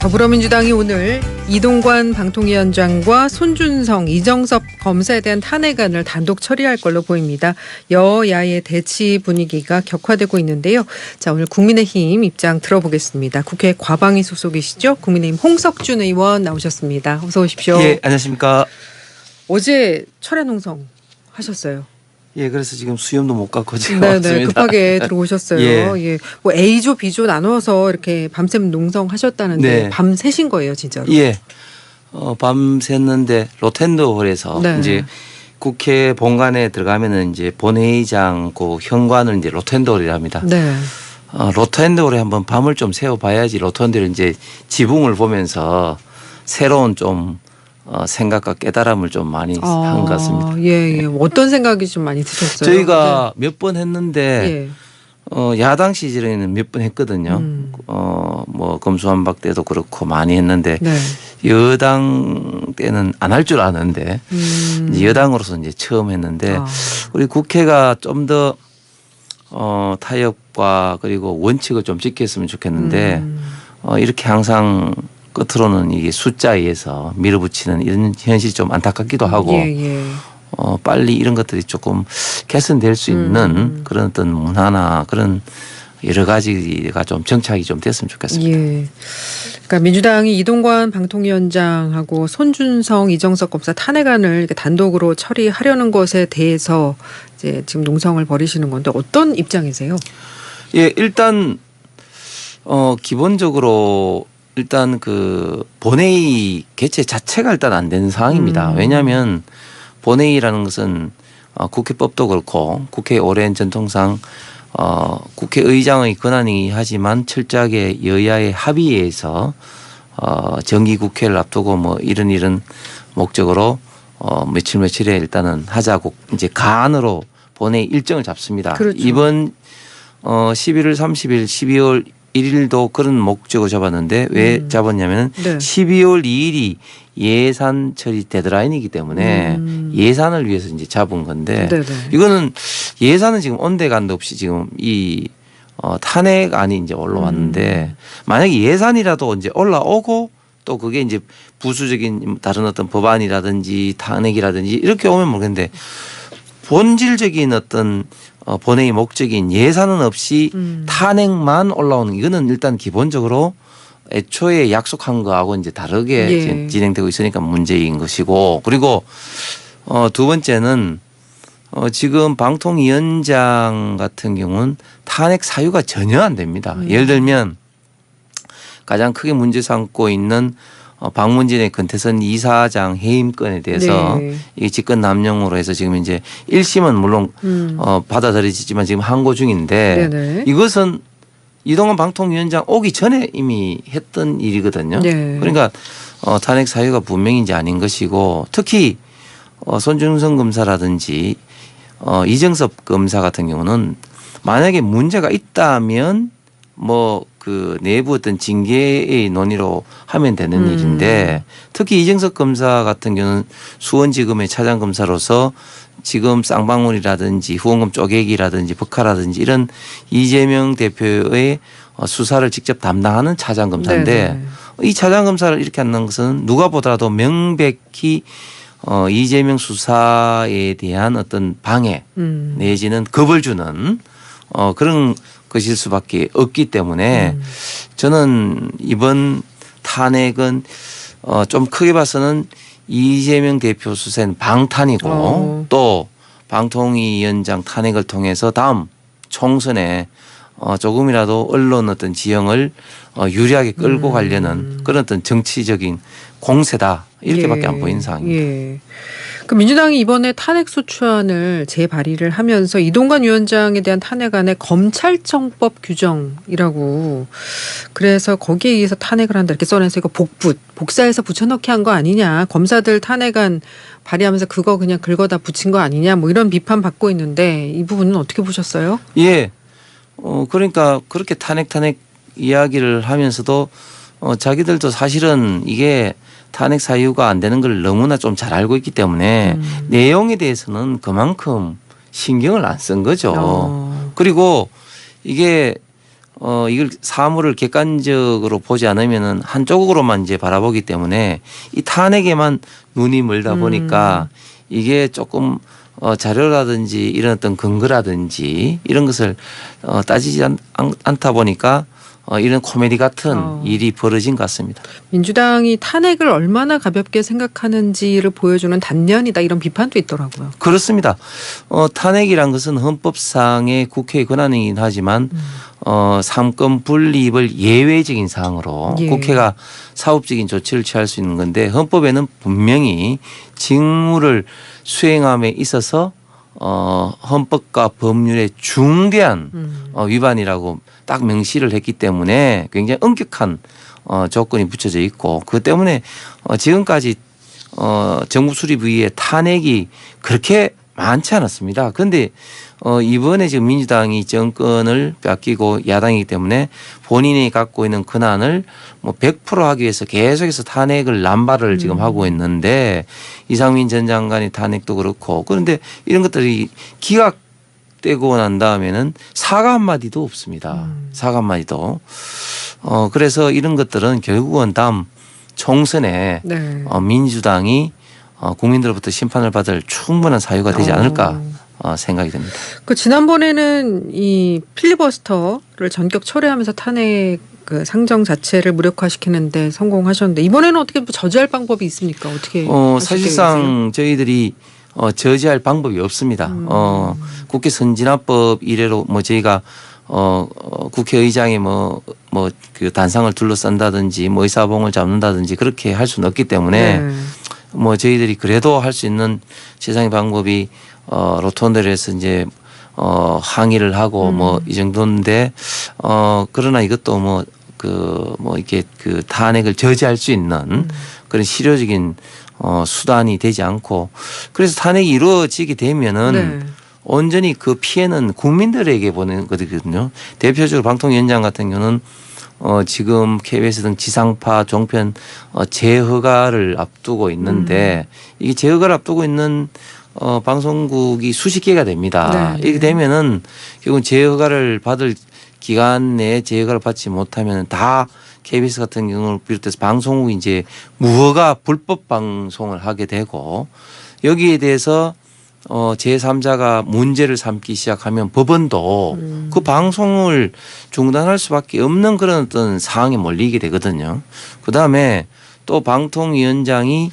더불어민주당이 오늘 이동관 방통위원장과 손준성, 이정섭 검사에 대한 탄핵안을 단독 처리할 걸로 보입니다. 여야의 대치 분위기가 격화되고 있는데요. 자, 오늘 국민의힘 입장 들어보겠습니다. 국회 과방위 소속이시죠? 국민의힘 홍석준 의원 나오셨습니다. 어서 오십시오. 예, 안녕하십니까. 어제 철야 농성 하셨어요. 예, 그래서 지금 수염도 못 깎고 지금 네네, 왔습니다. 급하게 들어오셨어요. 예. 예. 뭐 A조, B조 나눠서 이렇게 밤샘 농성하셨다는데 네. 밤 새신 거예요, 진짜로? 예, 밤 샜는데 로텐더홀에서 네. 이제 국회 본관에 들어가면은 이제 본회의장 그 현관을 이제 로텐더홀이라 합니다. 네. 로텐더홀에 한번 밤을 좀 새워봐야지 로텐더홀 이제 지붕을 보면서 새로운 좀 생각과 깨달음을 좀 많이 한 것 같습니다. 예. 어떤 생각이 좀 많이 드셨어요? 저희가 몇 번 했는데 예. 야당 시절에는 몇 번 했거든요. 뭐 검수완박 때도 그렇고 많이 했는데 네. 여당 때는 안 할 줄 아는데 이제 여당으로서 이제 처음 했는데 우리 국회가 좀 더 타협과 그리고 원칙을 좀 지켰으면 좋겠는데 이렇게 항상 끝으로는 이게 숫자에 의해서 밀어붙이는 이런 현실이 좀 안타깝기도 하고 예. 빨리 이런 것들이 조금 개선될 수 있는 그런 어떤 문화나 그런 여러 가지가 좀 정착이 좀 됐으면 좋겠습니다. 예. 그러니까 민주당이 이동관 방통위원장하고 손준성, 이정석 검사 탄핵안을 이렇게 단독으로 처리하려는 것에 대해서 이제 지금 농성을 벌이시는 건데 어떤 입장이세요? 예, 일단 기본적으로 일단 그 본회의 개최 자체가 일단 안 되는 상황입니다. 왜냐하면 본회의라는 것은 국회법도 그렇고 국회 오랜 전통상 국회의장의 권한이 하지만 철저하게 여야의 합의에 의해서 정기국회를 앞두고 뭐 이런 목적으로 며칠에 일단은 하자고 이제 가안으로 본회의 일정을 잡습니다. 그렇죠. 이번 11월 30일 12월 1일도 그런 목적을 잡았는데 왜 잡았냐면 네. 12월 2일이 예산 처리 데드라인이기 때문에 예산을 위해서 이제 잡은 건데 네네. 이거는 예산은 지금 온데간도 없이 지금 이 탄핵안이 이제 올라왔는데 만약에 예산이라도 이제 올라오고 또 그게 이제 부수적인 다른 어떤 법안이라든지 탄핵이라든지 이렇게 오면 모르겠는데 본질적인 어떤 본회의 목적인 예산은 없이 탄핵만 올라오는 이거는 일단 기본적으로 애초에 약속한 거하고 이제 다르게 진행되고 있으니까 문제인 것이고 그리고 두 번째는 지금 방통위원장 같은 경우는 탄핵 사유가 전혀 안 됩니다. 예를 들면 가장 크게 문제 삼고 있는 박문진의 권태선 이사장 해임건에 대해서 이 직권 남용으로 해서 지금 이제 1심은 물론 받아들여지지만 지금 항고 중인데 이것은 이동관 방통위원장 오기 전에 이미 했던 일이거든요. 그러니까 탄핵 사유가 분명히 이제 아닌 것이고 특히 손준성 검사라든지 이정섭 검사 같은 경우는 만약에 문제가 있다면 뭐 그 내부 어떤 징계의 논의로 하면 되는 일인데 특히 이정석 검사 같은 경우는 수원지검의 차장검사로서 지금 쌍방울이라든지 후원금 쪼개기라든지 법카라든지 이런 이재명 대표의 수사를 직접 담당하는 차장검사인데 이 차장검사를 이렇게 하는 것은 누가 보더라도 명백히 이재명 수사에 대한 어떤 방해 내지는 겁을 주는 그런 것일 수밖에 없기 때문에 저는 이번 탄핵은 좀 크게 봐서는 이재명 대표 수사는 방탄이고 또 방통위원장 탄핵을 통해서 다음 총선에 조금이라도 언론 어떤 지형을 유리하게 끌고 가려는 그런 어떤 정치적인 공세다 이렇게밖에 안 보이는 상황입니다. 그 민주당이 이번에 탄핵소추안을 재발의를 하면서 이동관 위원장에 대한 탄핵안에 검찰청법 규정이라고 그래서 거기에 의해서 탄핵을 한다 이렇게 써내서 이거 복사해서 붙여넣기 한 거 아니냐. 검사들 탄핵안 발의하면서 그거 그냥 긁어다 붙인 거 아니냐 뭐 이런 비판 받고 있는데 이 부분은 어떻게 보셨어요? 예. 그러니까 그렇게 탄핵 이야기를 하면서도 자기들도 사실은 이게 탄핵 사유가 안 되는 걸 너무나 좀 잘 알고 있기 때문에 내용에 대해서는 그만큼 신경을 안 쓴 거죠. 그리고 이게 이걸 사물을 객관적으로 보지 않으면은 한쪽으로만 이제 바라보기 때문에 이 탄핵에만 눈이 멀다 보니까 이게 조금 자료라든지 이런 어떤 근거라든지 이런 것을 따지지 않다 보니까 이런 코미디 같은 일이 벌어진 것 같습니다. 민주당이 탄핵을 얼마나 가볍게 생각하는지를 보여주는 단면이다 이런 비판도 있더라고요. 그렇습니다. 탄핵이란 것은 헌법상의 국회의 권한이긴 하지만 삼권 분립을 예외적인 사항으로 예. 국회가 사법적인 조치를 취할 수 있는 건데 헌법에는 분명히 직무를 수행함에 있어서 헌법과 법률의 중대한 위반이라고 딱 명시를 했기 때문에 굉장히 엄격한 조건이 붙여져 있고 그것 때문에 지금까지 정부 수립 이후에 탄핵이 그렇게 많지 않았습니다. 그런데 이번에 지금 민주당이 정권을 뺏기고 야당이기 때문에 본인이 갖고 있는 권한을 뭐 100% 하기 위해서 계속해서 탄핵을 남발을 지금 하고 있는데 이상민 전 장관의 탄핵도 그렇고 그런데 이런 것들이 기각되고 난 다음에는 사과 한마디도 없습니다. 사과 한마디도. 그래서 이런 것들은 결국은 다음 총선에 네. 민주당이 국민들로부터 심판을 받을 충분한 사유가 되지 않을까 생각이 됩니다. 그 지난번에는 이 필리버스터를 전격 철회하면서 탄핵 그 상정 자체를 무력화시키는데 성공하셨는데 이번에는 어떻게 저지할 방법이 있습니까? 어떻게? 사실상 저희들이 저지할 방법이 없습니다. 국회 선진화법 이래로 뭐 저희가 국회의장이 그 단상을 둘러싼다든지 뭐 의사봉을 잡는다든지 그렇게 할 수는 없기 때문에 네. 뭐 저희들이 그래도 할 수 있는 세상의 방법이 로톤대에서 이제 항의를 하고 뭐 이 정도인데 그러나 이것도 이렇게 그 탄핵을 저지할 수 있는 그런 실효적인 수단이 되지 않고 그래서 탄핵이 이루어지게 되면은 네. 온전히 그 피해는 국민들에게 보는 거거든요. 대표적으로 방통위원장 같은 경우는 지금 KBS 등 지상파 종편 재허가를 앞두고 있는데 이게 재허가를 앞두고 있는 방송국이 수십 개가 됩니다. 네. 이렇게 되면은 결국 재허가를 받을 기간 내에 재허가를 받지 못하면 다 KBS 같은 경우를 비롯해서 방송국이 이제 무허가 불법 방송을 하게 되고 여기에 대해서 제3자가 문제를 삼기 시작하면 법원도 그 방송을 중단할 수밖에 없는 그런 어떤 상황에 몰리게 되거든요. 그 다음에 또 방통위원장이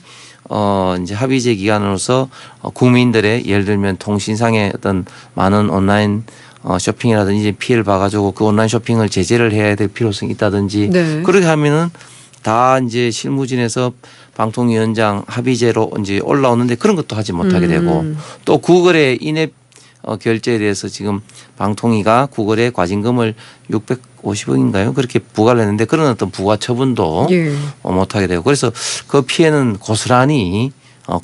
이제 합의제 기관으로서 국민들의 예를 들면 통신상의 어떤 많은 온라인 쇼핑이라든지 피해를 봐가지고 그 온라인 쇼핑을 제재를 해야 될 필요성이 있다든지 네. 그렇게 하면은 다 이제 실무진에서 방통위원장 합의제로 이제 올라오는데 그런 것도 하지 못하게 되고 또 구글의 인앱 결제에 대해서 지금 방통위가 구글의 과징금을 650억인가요? 그렇게 부과를 했는데 그런 어떤 부과 처분도 예. 못하게 되고 그래서 그 피해는 고스란히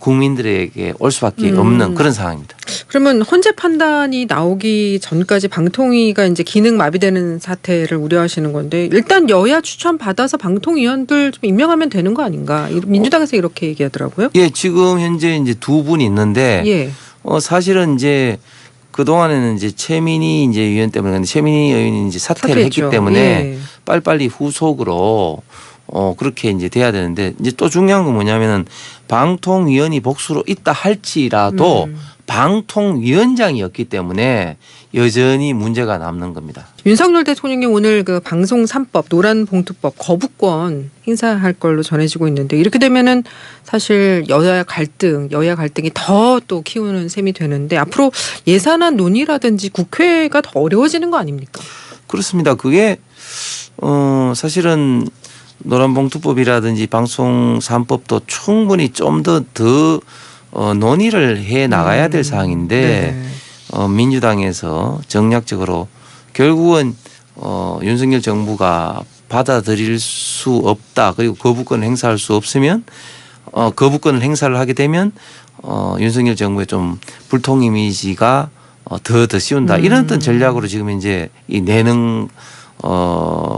국민들에게 올 수밖에 없는 그런 상황입니다. 그러면 헌재 판단이 나오기 전까지 방통위가 이제 기능 마비되는 사태를 우려하시는 건데 일단 여야 추천 받아서 방통위원들 좀 임명하면 되는 거 아닌가? 민주당에서 이렇게 얘기하더라고요. 예, 지금 현재 이제 두 분이 있는데 예. 사실은 이제 그 동안에는 이제 최민희 이제 의원 때문에 근데 최민희 의원이 이제 사퇴를 사퇴했죠. 했기 때문에 예. 빨리빨리 후속으로 그렇게 이제 돼야 되는데 이제 또 중요한 건 뭐냐면은 방통위원이 복수로 있다 할지라도 방통위원장이었기 때문에 여전히 문제가 남는 겁니다. 윤석열 대통령이 오늘 그 방송 3법 노란봉투법 거부권 행사할 걸로 전해지고 있는데 이렇게 되면은 사실 여야 갈등이 더 또 키우는 셈이 되는데 앞으로 예산안 논의라든지 국회가 더 어려워지는 거 아닙니까? 그렇습니다. 그게 사실은 노란봉투법이라든지 방송 3법도 충분히 좀 더 논의를 해 나가야 될 사항인데 네. 민주당에서 정략적으로 결국은 윤석열 정부가 받아들일 수 없다. 그리고 거부권을 행사할 수 없으면 거부권을 행사를 하게 되면 윤석열 정부의 좀 불통 이미지가 더 씌운다. 이런 어떤 전략으로 지금 이제 이 내능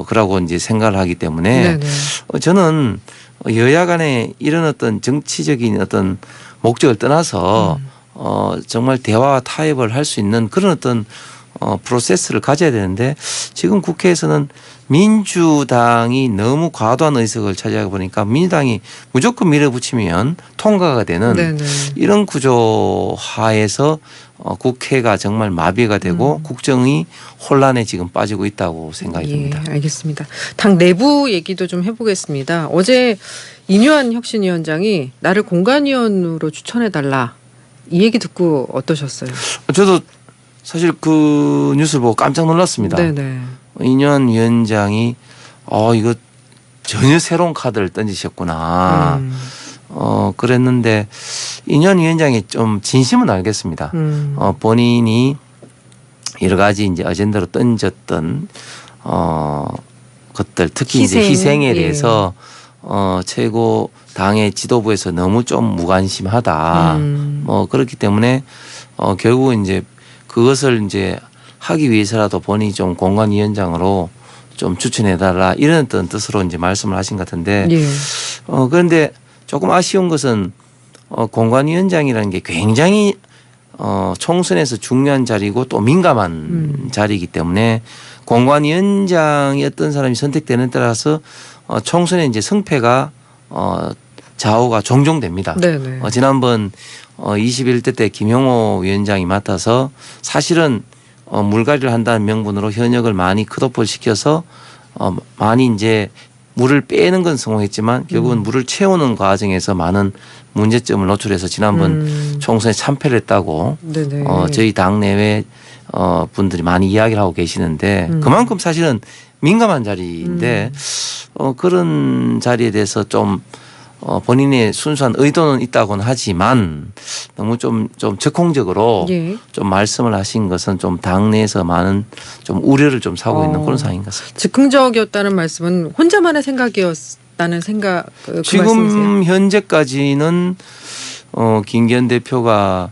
그라고 이제 생각을 하기 때문에 네네. 저는 여야 간에 이런 어떤 정치적인 어떤 목적을 떠나서 정말 대화와 타협을 할 수 있는 그런 어떤 프로세스를 가져야 되는데 지금 국회에서는 민주당이 너무 과도한 의석을 차지하다 보니까 민주당이 무조건 밀어붙이면 통과가 되는 네네. 이런 구조 하에서 국회가 정말 마비가 되고 국정이 혼란에 지금 빠지고 있다고 생각이 듭니다. 예, 알겠습니다. 당 내부 얘기도 좀 해보겠습니다. 어제 인유한 혁신위원장이 나를 공관위원으로 추천해달라 이 얘기 듣고 어떠셨어요? 저도 사실 그 뉴스를 보고 깜짝 놀랐습니다. 네네. 인유한 위원장이 이거 전혀 새로운 카드를 던지셨구나. 그랬는데 인유한 위원장이 좀 진심은 알겠습니다. 본인이 여러 가지 이제 어젠다로 던졌던 것들 특히 이제 희생에 대해서 최고 당의 지도부에서 너무 좀 무관심하다. 그렇기 때문에 결국은 이제 그것을 이제 하기 위해서라도 본인이 좀 공관위원장으로 좀 추천해달라 이런 어떤 뜻으로 이제 말씀을 하신 것 같은데 예. 그런데 조금 아쉬운 것은 공관위원장이라는 게 굉장히 총선에서 중요한 자리고 또 민감한 자리이기 때문에 공관위원장이 어떤 사람이 선택되는 데 따라서 총선의 이제 승패가 좌우가 종종 됩니다. 네네. 지난번 21대 때 김용호 위원장이 맡아서 사실은 물갈이를 한다는 명분으로 현역을 많이 컷오프를 시켜서 많이 이제 물을 빼는 건 성공했지만 결국은 물을 채우는 과정에서 많은 문제점을 노출해서 지난번 총선에 참패를 했다고 네네. 저희 당 내외 분들이 많이 이야기를 하고 계시는데 그만큼 사실은 민감한 자리인데 그런 자리에 대해서 좀 본인의 순수한 의도는 있다고는 하지만 너무 좀 적극적으로 예. 좀 말씀을 하신 것은 좀 당내에서 많은 좀 우려를 좀 사고 있는 그런 상황인 것 같습니다. 즉흥적이었다는 말씀은 혼자만의 생각이었다는 생각 그 지금 말씀이세요? 현재까지는 김기현 대표가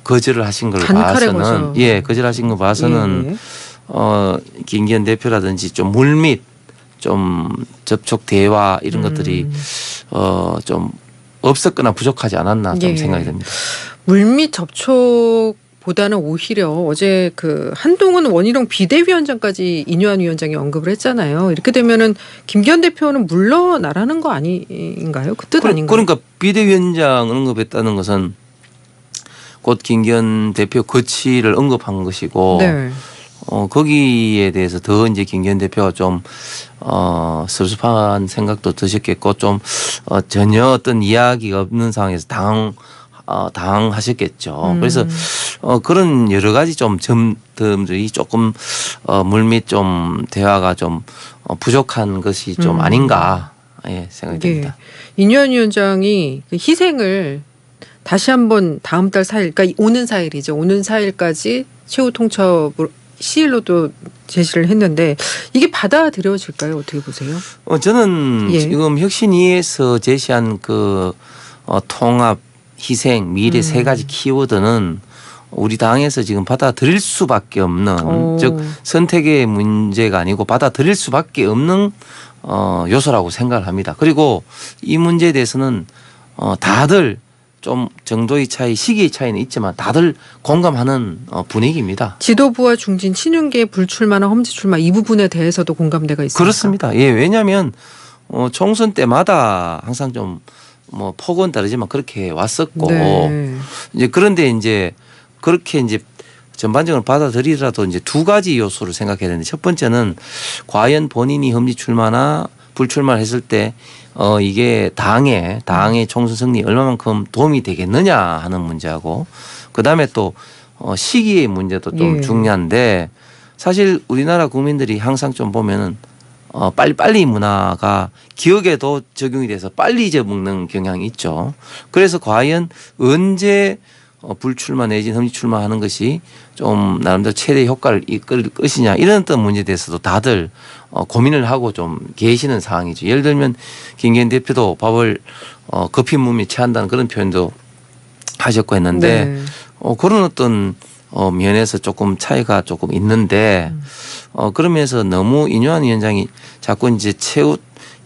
거절을 하신 걸 단칼에 봐서는 거절. 거절하신 걸 봐서는 예. 김기현 대표라든지 좀 물밑 좀 접촉 대화 이런 것들이 좀 없었거나 부족하지 않았나 좀 예. 생각이 듭니다. 물밑 접촉보다는 오히려 어제 그 한동훈 원희룡 비대위원장까지 인유한 위원장이 언급을 했잖아요. 이렇게 되면은 김기현 대표는 물러나라는 거 아닌가요? 그 뜻 아닌가요? 그러니까 비대위원장 언급했다는 것은 곧 김기현 대표 거취를 언급한 것이고 네. 거기에 대해서 더 이제 김기현 대표가 좀 섭섭한 생각도 드셨겠고 좀 전혀 어떤 이야기가 없는 상황에서 당황하셨겠죠. 그래서 그런 여러 가지 좀 점들이 조금 물밑 좀 대화가 좀 부족한 것이 좀 아닌가 생각이 듭니다. 예. 인유한 위원장이 그 희생을 다시 한번 다음 달 4일, 그러니까 오는 4일이죠. 오는 4일까지 최후 통첩을 시일로도 제시를 했는데 이게 받아들여질까요? 어떻게 보세요? 저는 예. 지금 혁신위에서 제시한 그 통합, 희생, 미래 세 가지 키워드는 우리 당에서 지금 받아들일 수밖에 없는 즉 선택의 문제가 아니고 받아들일 수밖에 없는 요소라고 생각을 합니다. 그리고 이 문제에 대해서는 다들 좀 정도의 차이, 시기의 차이는 있지만 다들 공감하는 분위기입니다. 지도부와 중진, 친윤계 불출마나 험지 출마 이 부분에 대해서도 공감대가 있습니다. 그렇습니다. 예, 왜냐하면 총선 때마다 항상 좀 폭은 다르지만 그렇게 왔었고 네. 이제 그런데 이제 그렇게 이제 전반적으로 받아들이더라도 이제 두 가지 요소를 생각해야 되는데 첫 번째는 과연 본인이 험지 출마나 불출마를 했을 때 이게 당의 총선 승리에 얼마만큼 도움이 되겠느냐 하는 문제하고 그다음에 또 시기의 문제도 좀 예. 중요한데 사실 우리나라 국민들이 항상 좀 보면은 빨리빨리 문화가 기억에도 적용이 돼서 빨리 잊어먹는 경향이 있죠. 그래서 과연 언제 불출마 내지는 험지 출마하는 것이 좀 나름대로 최대 효과를 이끌 것이냐 이런 어떤 문제에 대해서도 다들 고민을 하고 좀 계시는 상황이죠. 예를 들면 김기현 대표도 밥을 급히 몸이 체한다는 그런 표현도 하셨고 했는데 네. 그런 어떤 면에서 조금 차이가 조금 있는데 그러면서 너무 인유한 위원장이 자꾸 이제 최후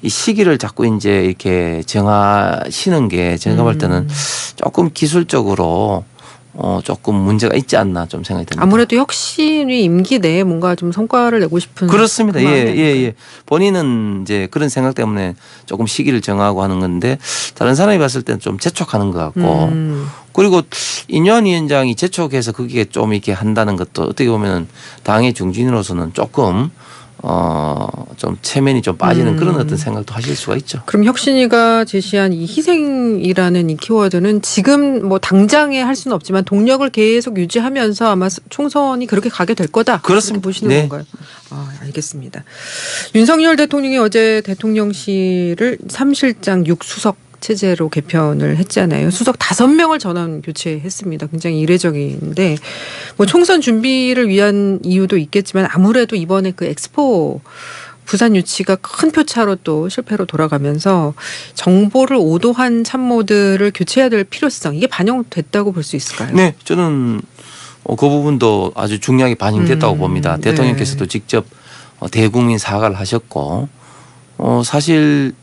이 시기를 자꾸 이제 이렇게 정하시는 게 제가 볼 때는 조금 기술적으로 조금 문제가 있지 않나 좀 생각이 듭니다. 아무래도 혁신이 임기 내에 뭔가 좀 성과를 내고 싶은 그렇습니다. 그 마음이 예. 본인은 이제 그런 생각 때문에 조금 시기를 정하고 하는 건데 다른 사람이 봤을 때는 좀 재촉하는 것 같고 그리고 인요한 위원장이 재촉해서 그게 좀 이렇게 한다는 것도 어떻게 보면 당의 중진으로서는 조금 좀 체면이 좀 빠지는 그런 어떤 생각도 하실 수가 있죠. 그럼 혁신이가 제시한 이 희생이라는 이 키워드는 지금 뭐 당장에 할 수는 없지만 동력을 계속 유지하면서 아마 총선이 그렇게 가게 될 거다. 그렇습니다. 그렇게 보시는 네. 건가요? 알겠습니다. 윤석열 대통령이 어제 대통령실을 3실장 6수석 체제로 개편을 했잖아요. 수석 5명을 전원 교체했습니다. 굉장히 이례적인데 뭐 총선 준비를 위한 이유도 있겠지만 아무래도 이번에 그 엑스포 부산 유치가 큰 표차로 또 실패로 돌아가면서 정보를 오도한 참모들을 교체해야 될 필요성 이게 반영됐다고 볼 수 있을까요? 네, 저는 그 부분도 아주 중요하게 반영됐다고 봅니다. 네. 대통령께서도 직접 대국민 사과를 하셨고 사실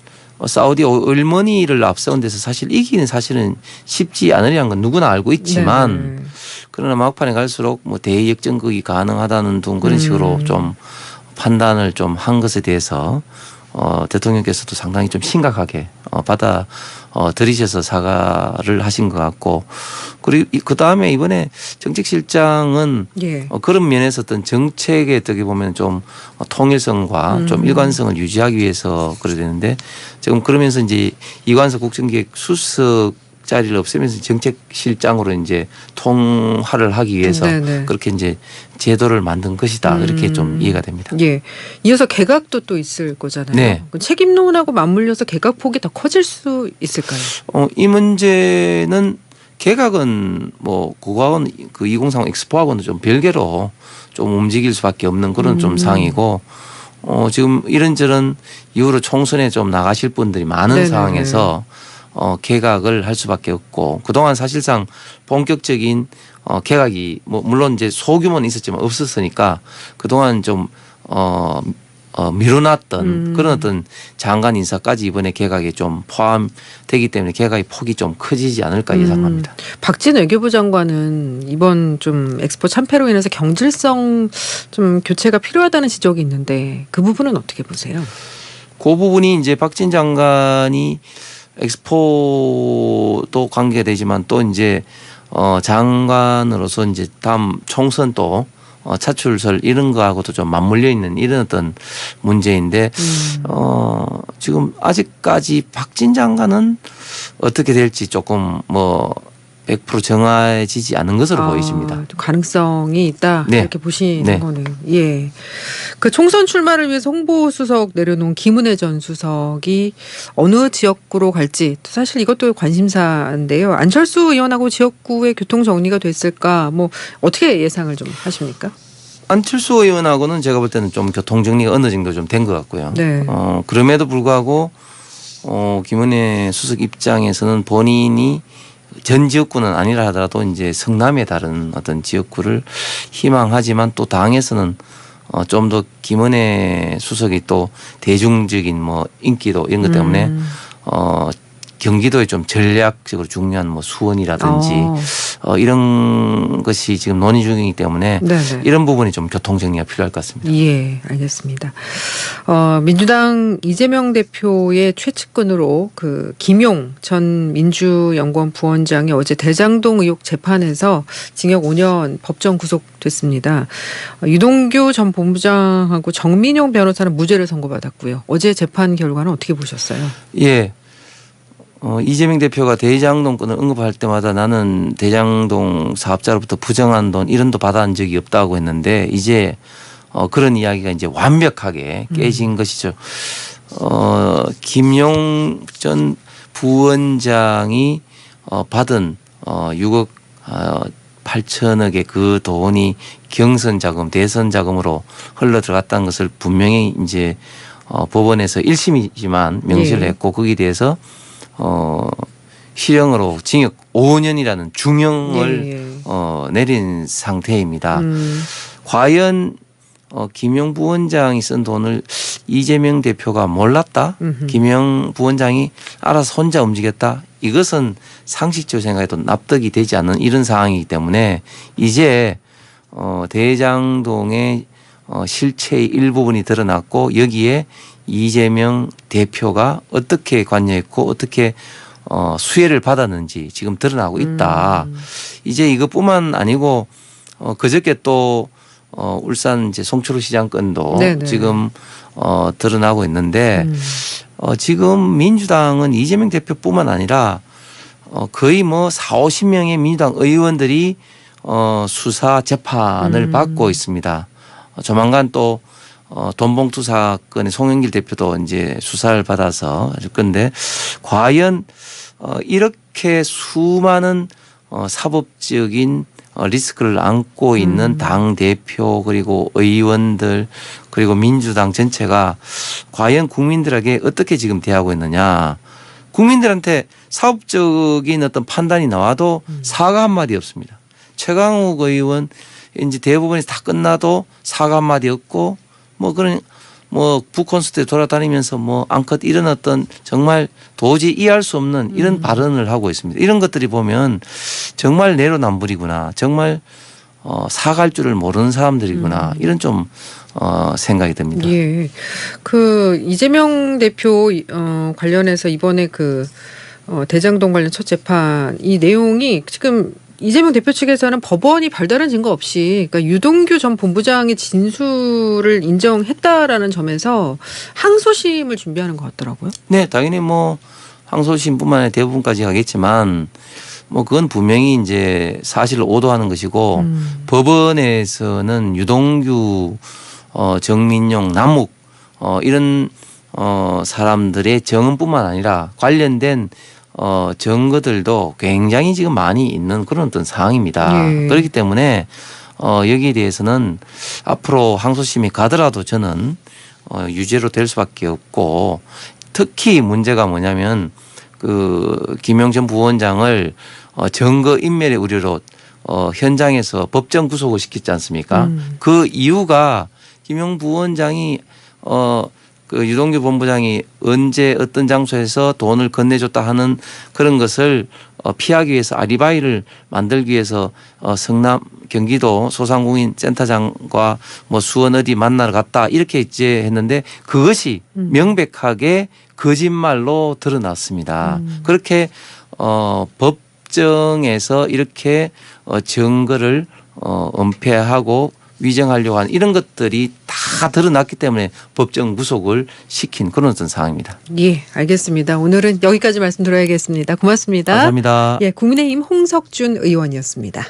사우디 얼머니를 앞세운 데서 사실 이기는 사실은 쉽지 않으리는 건 누구나 알고 있지만 네. 그러나 막판에 갈수록 뭐 대역전극이 가능하다는 등 그런 식으로 좀 판단을 좀 한 것에 대해서 대통령께서도 상당히 좀 심각하게 받아 들이셔서 사과를 하신 것 같고 그리고 그 다음에 이번에 정책실장은 예. 그런 면에서 어떤 정책에 어떻게 보면 좀 통일성과 좀 일관성을 유지하기 위해서 그래야 되는데 지금 그러면서 이제 이관석 국정기획 수석 자리를 없애면서 정책실장으로 이제 통화를 하기 위해서 네네. 그렇게 이제 제도를 만든 것이다. 그렇게 좀 이해가 됩니다. 예. 이어서 개각도 또 있을 거잖아요. 네. 그 책임론하고 맞물려서 개각 폭이 더 커질 수 있을까요? 이 문제는 개각은 뭐 그거하고는 그 2030 엑스포하고는 좀 별개로 좀 움직일 수밖에 없는 그런 좀 상황이고 지금 이런저런 이후로 총선에 좀 나가실 분들이 많은 네네네. 상황에서 개각을 할 수밖에 없고 그동안 사실상 본격적인 개각이 뭐 물론 이제 소규모는 있었지만 없었으니까 그동안 좀 미뤄놨던 그런 어떤 장관 인사까지 이번에 개각에 좀 포함되기 때문에 개각의 폭이 좀 커지지 않을까 예상합니다. 박진 외교부 장관은 이번 좀 엑스포 참패로 인해서 경질성 좀 교체가 필요하다는 지적이 있는데 그 부분은 어떻게 보세요? 그 부분이 이제 박진 장관이 엑스포도 관계가 되지만 또 이제 장관으로서 이제 다음 총선 또 차출설 이런 거하고도 좀 맞물려 있는 이런 어떤 문제인데 지금 아직까지 박진 장관은 어떻게 될지 조금 뭐 100% 정해지지 않은 것으로 보이십니다. 좀 가능성이 있다 네. 이렇게 보시는 네. 거네요. 예. 그 총선 출마를 위해서 홍보수석 내려놓은 김은혜 전 수석이 어느 지역구로 갈지 사실 이것도 관심사인데요. 안철수 의원하고 지역구의 교통 정리가 됐을까 뭐 어떻게 예상을 좀 하십니까? 안철수 의원하고는 제가 볼 때는 좀 교통 정리가 어느 정도 좀 된 것 같고요. 네. 그럼에도 불구하고 김은혜 수석 입장에서는 본인이 전 지역구는 아니라 하더라도 이제 성남의 다른 어떤 지역구를 희망하지만 또 당에서는 좀 더 김은혜 수석이 또 대중적인 뭐 인기도 이런 것 때문에 경기도에 좀 전략적으로 중요한 뭐 수원이라든지 이런 것이 지금 논의 중이기 때문에 네네. 이런 부분이 좀 교통 정리가 필요할 것 같습니다. 예, 알겠습니다. 민주당 이재명 대표의 최측근으로 그 김용 전 민주연구원 부원장이 어제 대장동 의혹 재판에서 징역 5년 법정 구속됐습니다. 유동규 전 본부장하고 정민용 변호사는 무죄를 선고받았고요. 어제 재판 결과는 어떻게 보셨어요? 예. 이재명 대표가 대장동 건을 언급할 때마다 나는 대장동 사업자로부터 부정한 돈 이런 돈 받아온 적이 없다고 했는데 이제 그런 이야기가 이제 완벽하게 깨진 것이죠. 김용 전 부원장이 받은 6억 8천억의 그 돈이 경선 자금, 대선 자금으로 흘러 들어갔다는 것을 분명히 이제 법원에서 1심이지만 명시를 했고 거기에 대해서 실형으로 징역 5년이라는 중형을 내린 상태입니다. 과연 김영 부원장이 쓴 돈을 이재명 대표가 몰랐다. 김영 부원장이 알아서 혼자 움직였다. 이것은 상식적으로 생각해도 납득이 되지 않는 이런 상황이기 때문에 이제 대장동의 실체의 일부분이 드러났고 여기에 이재명 대표가 어떻게 관여했고 어떻게 수혜를 받았는지 지금 드러나고 있다. 이제 이것뿐만 아니고 그저께 또 울산 이제 송철호 시장 건도 네네. 지금 드러나고 있는데 지금 민주당은 이재명 대표뿐만 아니라 거의 뭐 40~50명의 민주당 의원들이 수사 재판을 받고 있습니다. 조만간 또 돈봉투 사건의 송영길 대표도 이제 수사를 받아서 할 건데 과연 이렇게 수많은 사법적인 리스크를 안고 있는 당 대표 그리고 의원들 그리고 민주당 전체가 과연 국민들에게 어떻게 지금 대하고 있느냐. 국민들한테 사법적인 어떤 판단이 나와도 사과 한마디 없습니다. 최강욱 의원 이제 대부분이 다 끝나도 사과 한마디 없고 뭐 그런 뭐 북콘서트에 돌아다니면서 뭐 앙컷 이런 어떤 정말 도저히 이해할 수 없는 이런 발언을 하고 있습니다. 이런 것들이 보면 정말 내로남불이구나. 정말 사갈 줄을 모르는 사람들이구나. 이런 좀 생각이 듭니다. 예. 그 이재명 대표 관련해서 이번에 그 대장동 관련 첫 재판 이 내용이 지금 이재명 대표 측에서는 법원이 별다른 증거 없이 그러니까 유동규 전 본부장의 진술을 인정했다라는 점에서 항소심을 준비하는 것 같더라고요. 네, 당연히 뭐 항소심뿐만 아니라 대부분까지 하겠지만 뭐 그건 분명히 이제 사실을 오도하는 것이고 법원에서는 유동규, 정민용, 남욱 이런 사람들의 증언뿐만 아니라 관련된 증거들도 굉장히 지금 많이 있는 그런 어떤 상황입니다. 예. 그렇기 때문에 여기에 대해서는 앞으로 항소심이 가더라도 저는 유죄로 될 수밖에 없고 특히 문제가 뭐냐면 그 김영 전 부원장을 증거 인멸의 우려로 현장에서 법정 구속을 시켰지 않습니까? 그 이유가 김영 부원장이 그 유동규 본부장이 언제 어떤 장소에서 돈을 건네줬다 하는 그런 것을 피하기 위해서 아리바이를 만들기 위해서 성남 경기도 소상공인센터장과 뭐 수원 어디 만나러 갔다 이렇게 이제 했는데 그것이 명백하게 거짓말로 드러났습니다. 그렇게 법정에서 이렇게 증거를 은폐하고 위정하려고 하는 이런 것들이 다 드러났기 때문에 법정 구속을 시킨 그런 어떤 상황입니다. 예, 알겠습니다. 오늘은 여기까지 말씀 들어야겠습니다. 고맙습니다. 감사합니다. 예, 국민의힘 홍석준 의원이었습니다.